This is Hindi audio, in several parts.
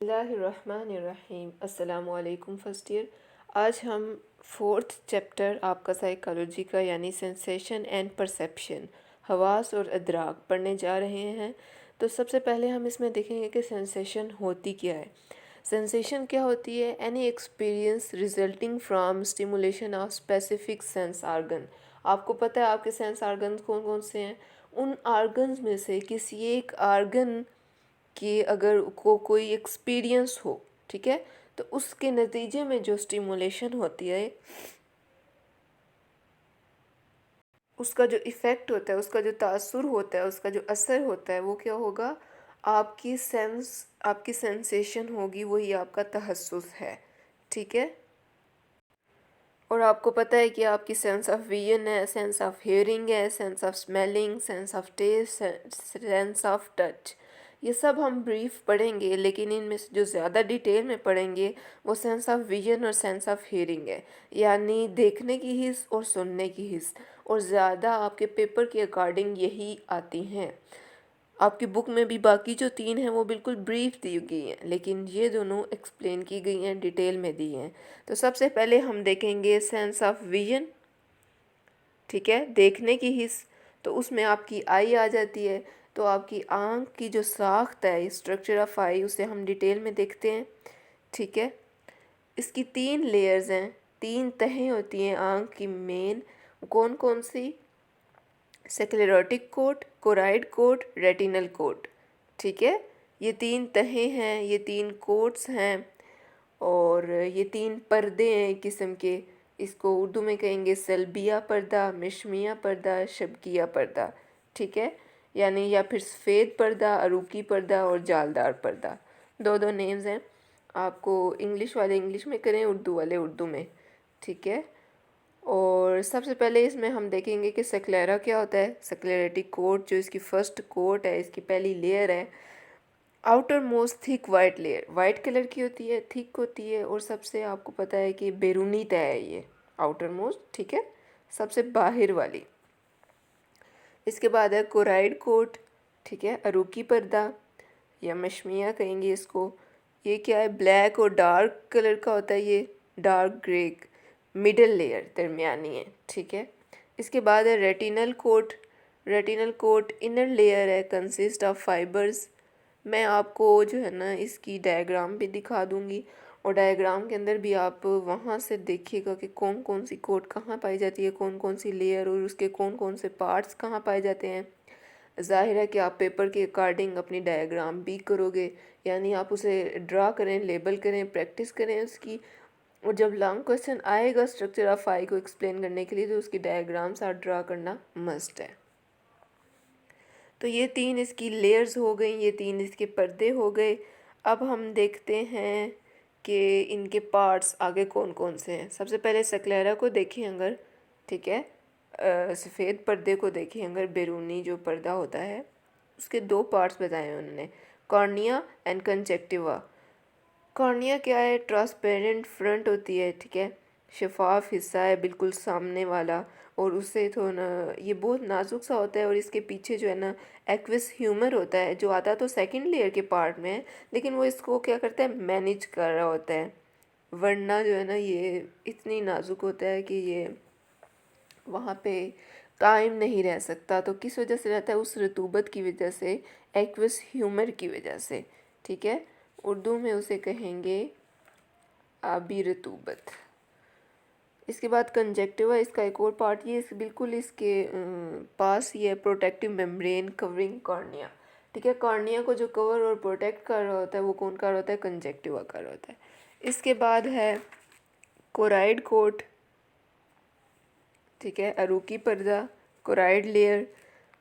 बिस्मिल्लाहिर्रहमानिर्रहीम। अस्सलामुअलैकुम फर्स्ट ईयर। आज हम फोर्थ चैप्टर आपका साइकोलॉजी का यानी सेंसेशन एंड परसेप्शन, हवास और अदराक पढ़ने जा रहे हैं। तो सबसे पहले हम इसमें देखेंगे कि सेंसेशन होती क्या है। सेंसेशन क्या होती है? Any experience resulting from stimulation of specific sense organ. आपको पता है आपके सेंस आर्गन कौन कौन से हैं? उन आर्गन्स में से किसी एक आर्गन कि अगर को कोई एक्सपीरियंस हो, ठीक है, तो उसके नतीजे में जो स्टिमुलेशन होती है, उसका जो इफ़ेक्ट होता है, उसका जो तासुर होता है, उसका जो असर होता है, वो क्या होगा? आपकी सेंसेशन होगी, वही आपका तहस्सुस है, ठीक है। और आपको पता है कि आपकी सेंस ऑफ विजन है, सेंस ऑफ हियरिंग है, sense of smelling, sense of taste, sense of touch. ये सब हम ब्रीफ पढ़ेंगे, लेकिन इनमें से जो ज़्यादा डिटेल में पढ़ेंगे वो सेंस ऑफ विजन और सेंस ऑफ हियरिंग है, यानी देखने की हिस्स और सुनने की हिस्स। और ज़्यादा आपके पेपर के अकॉर्डिंग यही आती हैं। आपकी बुक में भी बाकी जो तीन हैं वो बिल्कुल ब्रीफ दी गई हैं, लेकिन ये दोनों एक्सप्लेन की गई हैं, डिटेल में दी हैं। तो सबसे पहले हम देखेंगे सेंस ऑफ विजन, ठीक है, देखने की हिस्स। तो उसमें आपकी आई आ जाती है। तो आपकी आँख की जो साख्त है, स्ट्रक्चर ऑफ आई, उसे हम डिटेल में देखते हैं, ठीक है। इसकी तीन लेयर्स हैं, तीन तहें होती हैं आँख की मेन। कौन कौन सी? Sclerotic coat, choroid coat, retinal coat, ठीक है। ये तीन तहें हैं, ये तीन कोट्स हैं, और ये तीन पर्दे हैं एक किस्म के। इसको उर्दू में कहेंगे सल्बिया पर्दा, मिशमिया पर्दा, शबकिया पर्दा, ठीक है, यानी या फिर सफ़ेद पर्दा, अरूकी पर्दा और जालदार पर्दा। दो दो नेम्स हैं। आपको इंग्लिश वाले इंग्लिश में करें, उर्दू वाले उर्दू में, ठीक है। और सबसे पहले इसमें हम देखेंगे कि सक्लेरा क्या होता है। सक्लेरेटिक कोट जो इसकी फर्स्ट कोट है, इसकी पहली लेयर है, outer most thick white layer, white colour की होती है, थिक होती है, और सबसे आपको पता है कि बैरूनी तह है ये आउटर मोस्ट, ठीक है, सबसे बाहर वाली। इसके बाद है कोराइड कोट, ठीक है, अरूकी पर्दा या मशमिया कहेंगे इसको। ये क्या है? ब्लैक और डार्क कलर का होता है, ये डार्क ग्रे, मिडल लेयर दरमियानी है, ठीक है। इसके बाद है retinal coat. Retinal coat inner layer है, कंसिस्ट ऑफ फाइबर्स। मैं आपको जो है ना इसकी डायग्राम भी दिखा दूंगी, और डायग्राम के अंदर भी आप वहाँ से देखिएगा कि कौन कौन सी कोट कहाँ पाई जाती है, कौन कौन सी लेयर, और उसके कौन कौन से पार्ट्स कहाँ पाए जाते हैं। ज़ाहिर है कि आप पेपर के अकॉर्डिंग अपनी डायग्राम भी करोगे, यानी आप उसे ड्रा करें, लेबल करें, प्रैक्टिस करें उसकी। और जब लॉन्ग क्वेश्चन आएगा स्ट्रक्चर ऑफ आई को एक्सप्लेन करने के लिए, तो उसकी डायग्राम्स आप ड्रा करना मस्ट है। तो ये तीन इसकी लेयर्स हो गई, ये तीन इसके पर्दे हो गए। अब हम देखते हैं कि इनके पार्ट्स आगे कौन कौन से हैं। सबसे पहले सक्लेरा को देखें अगर, ठीक है, सफ़ेद पर्दे को देखें अगर, बैरूनी जो पर्दा होता है, उसके दो पार्ट्स बताए उन्होंने, कॉर्निया एंड कंजक्टिवा। कॉर्निया क्या है? ट्रांसपेरेंट फ्रंट होती है, ठीक है, शफाफ हिस्सा है बिल्कुल सामने वाला, और उससे थोड़ा ये बहुत नाजुक सा होता है। और इसके पीछे जो है ना एक्विस ह्यूमर होता है, जो आता तो सेकंड लेयर के पार्ट में है, लेकिन वो इसको क्या करता है? मैनेज कर रहा होता है। वरना जो है ना ये इतनी नाजुक होता है कि ये वहाँ पे कायम नहीं रह सकता। तो किस वजह से रहता है? उस रतूबत की वजह से, एक्विस ह्यूमर की वजह से, ठीक है। उर्दू में उसे कहेंगे आबी रतूबत। इसके बाद कंजक्टिवा, इसका एक और पार्ट, ये बिल्कुल इसके पास ही है, प्रोटेक्टिव मेम्ब्रेन कवरिंग कॉर्निया, ठीक है। कॉर्निया को जो कवर और प्रोटेक्ट कर रहा होता है वो कौन कर रहा होता है? कंजक्टिवा कर रहा होता है। इसके बाद है कोराइड कोट, ठीक है, अरूकी पर्दा, कोराइड लेयर,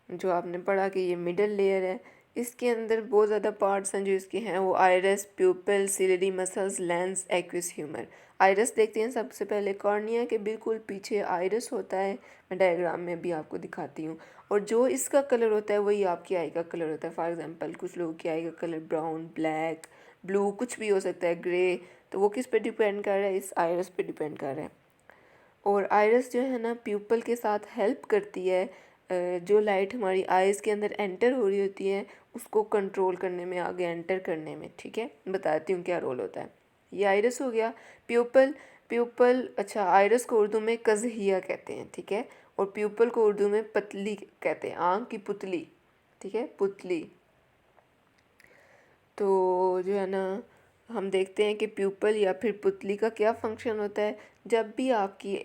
जो आपने पढ़ा कि ये मिडल लेयर है। इसके अंदर बहुत ज़्यादा पार्ट्स हैं जो इसके हैं, वो iris, pupil, ciliary muscles, lens, aqueous humour. Iris देखते हैं सबसे पहले। कॉर्निया के बिल्कुल पीछे आइरस होता है, मैं डायग्राम में भी आपको दिखाती हूँ। और जो इसका कलर होता है वही आपकी आई का कलर होता है। फॉर एग्जांपल कुछ लोगों की आई का कलर ब्राउन, ब्लैक, ब्लू, कुछ भी हो सकता है, ग्रे। तो वो किस पे डिपेंड कर रहा है? इस आइरस पे डिपेंड कर रहा है। और आइरस जो है ना प्यूपल के साथ हेल्प करती है, जो लाइट हमारी आइज़ के अंदर एंटर हो रही होती है उसको कंट्रोल करने में, आगे एंटर करने में, ठीक है। बताती हूँ क्या रोल होता है। ये आइरिस हो गया। प्यूपल, प्यूपल, अच्छा आइरिस को उर्दू में कज़हिया कहते हैं, ठीक है। और प्यूपल को उर्दू में पतली कहते हैं, आँख की पुतली, ठीक है, पुतली। तो जो है ना, हम देखते हैं कि प्यूपल या फिर पुतली का क्या फंक्शन होता है। जब भी आपकी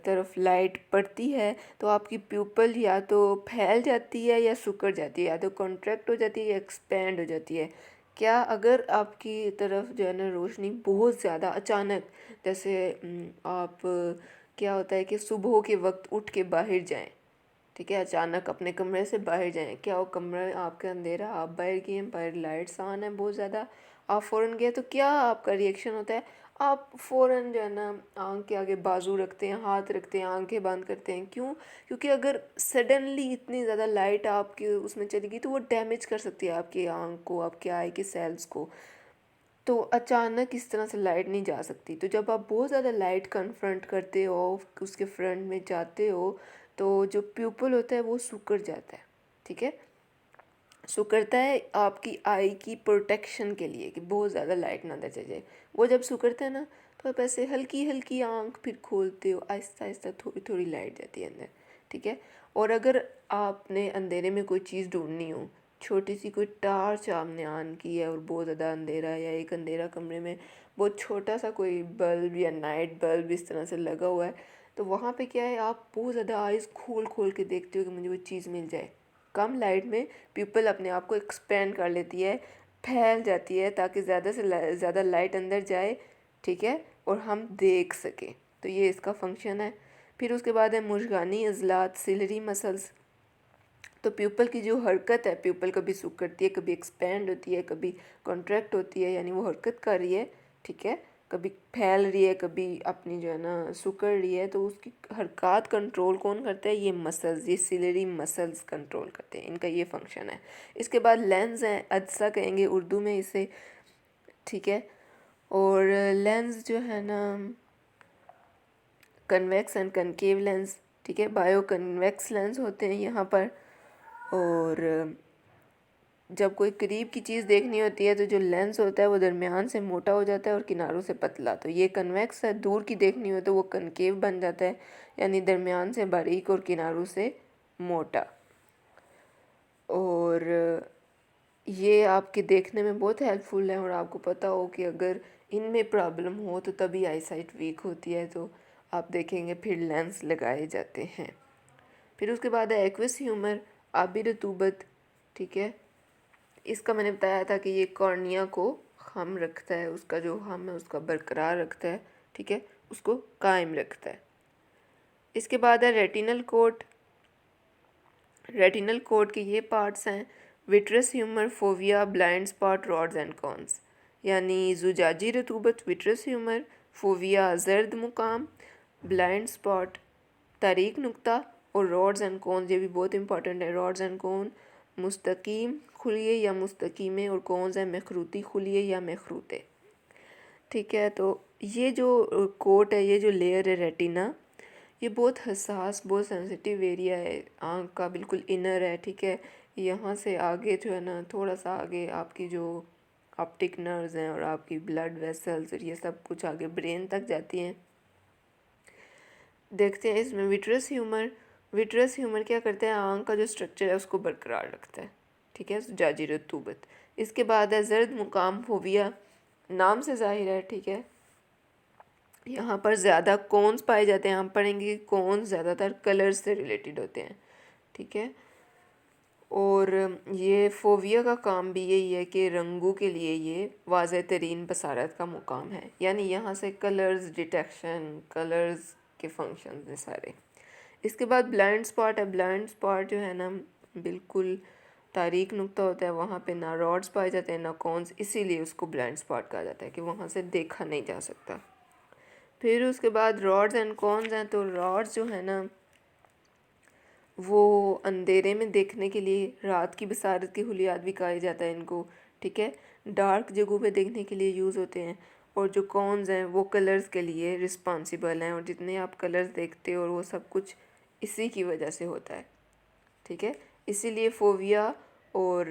तरफ लाइट पड़ती है तो आपकी प्यूपल या तो फैल जाती है या सिकुड़ जाती है, या तो कॉन्ट्रैक्ट हो जाती है या एक्सपेंड हो जाती है। क्या अगर आपकी तरफ जो है ना रोशनी बहुत ज़्यादा अचानक, जैसे आप क्या होता है कि सुबह के वक्त उठ के बाहर जाएं, ठीक है, अचानक अपने कमरे से बाहर जाएं, क्या वो कमरा आपका अंधेरा, आप बाहर गए हैं, बाहर लाइट्स ऑन है बहुत ज़्यादा, आप फ़ौरन गए, तो क्या आपका रिएक्शन होता है? आप फ़ौरन जो है ना आँख के आगे बाजू रखते हैं, हाथ रखते हैं, आंखें बंद करते हैं। क्यों? क्योंकि अगर सडनली इतनी ज़्यादा लाइट आपके उसमें चलेगी तो वो डैमेज कर सकती है आपकी आँख को, आपके आई के सेल्स को। तो अचानक इस तरह से लाइट नहीं जा सकती। तो जब आप बहुत ज़्यादा लाइट कन्फ्रंट करते हो, उसके फ्रंट में जाते हो, तो जो प्यूपल होता है वो सिकुड़ जाता है, ठीक है। सिकुड़ता है आपकी आई की प्रोटेक्शन के लिए कि बहुत ज़्यादा लाइट ना अंदर चले जाए। वो जब सिकुड़ता है ना, तो आप ऐसे हल्की हल्की आँख फिर खोलते हो, आहिस्ता आहिस्ता थोड़ी थोड़ी लाइट जाती है अंदर, ठीक है। और अगर आपने अंधेरे में कोई चीज़ ढूंढनी हो, छोटी सी कोई टार्च आपने ऑन की है और बहुत ज़्यादा अंधेरा है, या एक अंधेरा कमरे में बहुत छोटा सा कोई बल्ब या नाइट बल्ब इस तरह से लगा हुआ है, तो वहाँ पे क्या है, आप बहुत ज़्यादा आइज़ खोल खोल के देखते हो कि मुझे वो चीज़ मिल जाए। कम लाइट में प्यूपल अपने आप को एक्सपेंड कर लेती है, फैल जाती है, ताकि ज़्यादा से ज़्यादा लाइट अंदर जाए, ठीक है, और हम देख सकें। तो ये इसका फंक्शन है। फिर उसके बाद है मुर्गानी इज़लात सिलरी मसल्स। तो प्यूपल की जो हरकत है, प्यूपल कभी सिकुड़ती है, कभी एक्सपेंड होती है, कभी कॉन्ट्रैक्ट होती है, यानी वो हरकत कर रही है, ठीक है, कभी फैल रही है, कभी अपनी जो है ना सिकुड़ रही है। तो उसकी हरकत कंट्रोल कौन करता है? ये मसल्स, ये सिलरी मसल्स कंट्रोल करते हैं, इनका ये फंक्शन है। इसके बाद लेंस हैं, अज्सा कहेंगे उर्दू में इसे, ठीक है। और लेंस जो है ना, कन्वेक्स एंड कनकेव लेंस, ठीक है, बायो कन्वेक्स लेंस होते हैं यहाँ पर। और जब कोई करीब की चीज़ देखनी होती है तो जो लेंस होता है वो दरमियान से मोटा हो जाता है और किनारों से पतला, तो ये कन्वेक्स है। दूर की देखनी हो तो वो कनकेव बन जाता है, यानी दरमियान से बारीक और किनारों से मोटा। और ये आपके देखने में बहुत हेल्पफुल है। और आपको पता हो कि अगर इनमें प्रॉब्लम हो तो तभी आईसाइट वीक होती है, तो आप देखेंगे फिर लेंस लगाए जाते हैं। फिर उसके बाद है एक्विस ह्यूमर, आबी रतूबत, ठीक है। इसका मैंने बताया था कि ये कॉर्निया को हम रखता है, उसका जो हम है उसका बरकरार रखता है, ठीक है, उसको कायम रखता है। इसके बाद है रेटिनल कोट। रेटिनल कोट के ये पार्ट्स हैं, vitreous humour, fovea, blind spot, rods and cons. यानी जुजाजी रतूबत, विट्रस ह्यूमर, फोविया जर्द मुकाम, ब्लाइंड स्पॉट तारीक नुक्ता, और रॉड्स एंड कॉन्स, ये भी बहुत इंपॉर्टेंट है। रॉड्स एंड कॉन मुस्तकीम खुलिये या मुस्तकीमे, और कौन है मखरूती खुलिये या मखरूते, ठीक है। तो ये जो कोट है, ये जो लेयर है रेटिना, ये बहुत हसास, बहुत सेंसिटिव एरिया है, आँख का बिल्कुल इनर है, ठीक है। यहाँ से आगे जो है ना, थोड़ा सा आगे आपकी जो ऑप्टिक नर्व्स हैं और आपकी ब्लड वेसल्स और ये सब कुछ आगे ब्रेन तक जाती हैं। देखते हैं इसमें विट्रस ह्यूमर। विट्रस ह्यूमर क्या करता है? आँख का जो स्ट्रक्चर है उसको बरकरार रखता है, ठीक है, जाजी रतूबत। इसके बाद है जर्द मुकाम फोविया, नाम से जाहिर है, ठीक है। यहाँ पर ज़्यादा कॉन्स पाए जाते हैं, हम पढ़ेंगे कि कॉन्स ज़्यादातर कलर्स से रिलेटेड होते हैं, ठीक है। और ये फोविया का काम भी यही है कि रंगों के लिए ये वाज़ह तरीन बसारत का मुकाम है, यानी यहाँ से कलर्स डिटेक्शन, कलर्स के फंक्शन हैं सारे। इसके बाद ब्लाइंड स्पॉट है। ब्लाइंड स्पॉट जो है ना, बिल्कुल तारीक नुक्ता होता है, वहाँ पे ना रॉड्स पाए जाते हैं ना कॉन्स, इसीलिए उसको ब्लाइंड स्पॉट कहा जाता है कि वहाँ से देखा नहीं जा सकता। फिर उसके बाद रॉड्स एंड कॉन्स हैं। तो रॉड्स जो है ना, वो अंधेरे में देखने के लिए, रात की बसारत की हुलियात भी कहा जाता है इनको, ठीक है, डार्क जगहों पे देखने के लिए यूज़ होते हैं। और जो कॉन्स हैं वो कलर्स के लिए रिस्पॉन्सिबल हैं, और जितने आप कलर्स देखते हो और वो सब कुछ इसी की वजह से होता है, ठीक है। इसीलिए फोविया और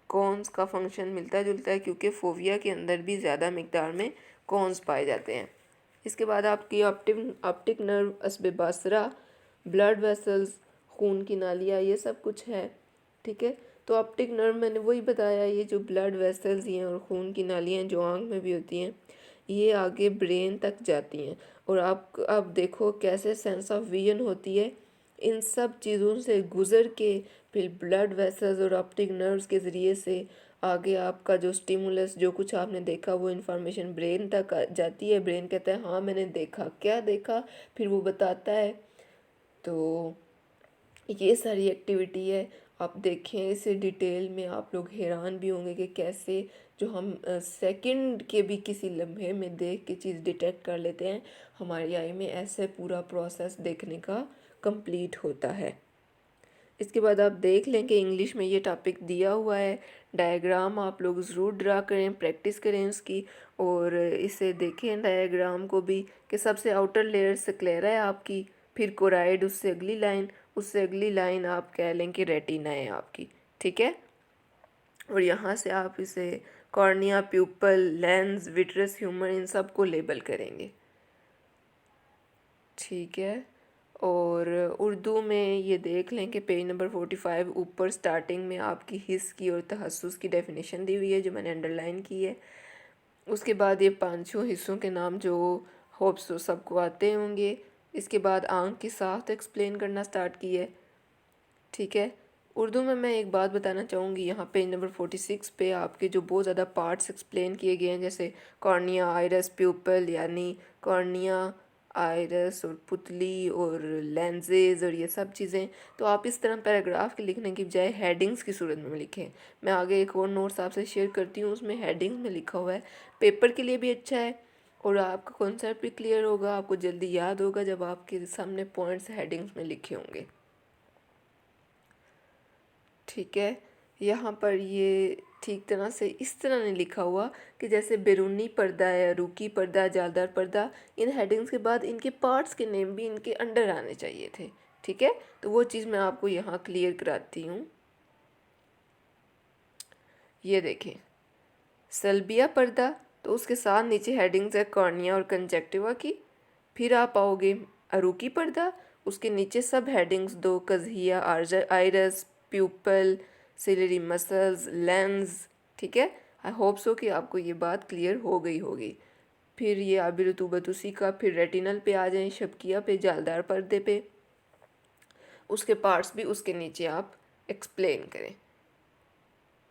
कॉन्स का फंक्शन मिलता जुलता है, क्योंकि फोविया के अंदर भी ज़्यादा मिकदार में कॉन्स पाए जाते हैं। इसके बाद आपकी optic nerve, Asbe Basara, blood vessels, खून की नालियाँ, ये सब कुछ है। ठीक है, तो ऑप्टिक नर्व मैंने वही बताया, ये जो ब्लड वेसल्स हैं और खून की नालियाँ जो आँख में भी होती हैं, ये आगे ब्रेन तक जाती हैं। और आप देखो कैसे सेंस ऑफ विजन होती है, इन सब चीज़ों से गुज़र के फिर ब्लड वेसल्स और ऑप्टिक नर्व्स के ज़रिए से आगे आपका जो स्टिमुलस, जो कुछ आपने देखा वो इन्फॉर्मेशन ब्रेन तक जाती है। ब्रेन कहता है हाँ मैंने देखा, क्या देखा, फिर वो बताता है। तो ये सारी एक्टिविटी है। आप देखें इसे डिटेल में, आप लोग हैरान भी होंगे कि कैसे जो हम सेकंड के भी किसी लम्हे में देख के चीज़ डिटेक्ट कर लेते हैं, हमारी आई में ऐसे पूरा प्रोसेस देखने का कंप्लीट होता है। इसके बाद आप देख लें कि इंग्लिश में ये टॉपिक दिया हुआ है, डायग्राम आप लोग ज़रूर ड्रा करें, प्रैक्टिस करें उसकी, और इसे देखें डायग्राम को भी कि सबसे आउटर लेयर स्क्लेरा है आपकी, फिर कोराइड, उससे अगली लाइन, उससे अगली लाइन आप कह लें कि रेटिना है आपकी। ठीक है, और यहाँ से आप इसे cornea, pupil, lens, vitreous humour, इन सब को लेबल करेंगे। ठीक है, और उर्दू में ये देख लें कि पेज नंबर 45 ऊपर स्टार्टिंग में आपकी हिस्स की और तहस्सुस की डेफिनेशन दी हुई है, जो मैंने अंडरलाइन की है। उसके बाद ये पांचों हिस्सों के नाम जो होप्स सबको आते होंगे। इसके बाद आँख की साख्त एक्सप्लेन करना स्टार्ट की है। ठीक है, उर्दू में मैं एक बात बताना चाहूँगी, यहाँ पेज नंबर 46 पे आपके जो बहुत ज़्यादा पार्ट्स एक्सप्लेन किए गए हैं, जैसे कॉर्निया, आइरस, प्यूपल, यानी कॉर्निया, आइरस और पुतली और लेंजेज और ये सब चीज़ें, तो आप इस तरह पैराग्राफ के लिखने की बजाय हेडिंग्स की सूरत में लिखें। मैं आगे एक और नोट्स आपसे शेयर करती हूँ, उसमें हेडिंग्स में लिखा हुआ है, पेपर के लिए भी अच्छा है और आपका कॉन्सेप्ट भी क्लियर होगा, आपको जल्दी याद होगा जब आपके सामने पॉइंट्स हेडिंग्स में लिखे होंगे। ठीक है, यहाँ पर ये ठीक तरह से इस तरह नहीं लिखा हुआ कि जैसे बैरूनी पर्दा या रुकी पर्दा, जालदार पर्दा, इन हेडिंग्स के बाद इनके पार्ट्स के नेम भी इनके अंडर आने चाहिए थे। ठीक है, तो वो चीज़ मैं आपको यहाँ क्लियर कराती हूँ। ये देखें, सल्बिया पर्दा, तो उसके साथ नीचे हेडिंग्स है कॉर्निया और कंजक्टिवा की। फिर आप आओगे अरुकी पर्दा, उसके नीचे सब हेडिंग्स दो कज़िया, iris, pupil, ciliary muscles, lens. ठीक है, आई होप सो कि आपको ये बात क्लियर हो गई होगी। फिर ये आबी रतूबत उसी का, फिर रेटिनल पे आ जाएं, शबकिया पे, जालदार पर्दे पे, उसके पार्ट्स भी उसके नीचे आप एक्सप्लेन करें।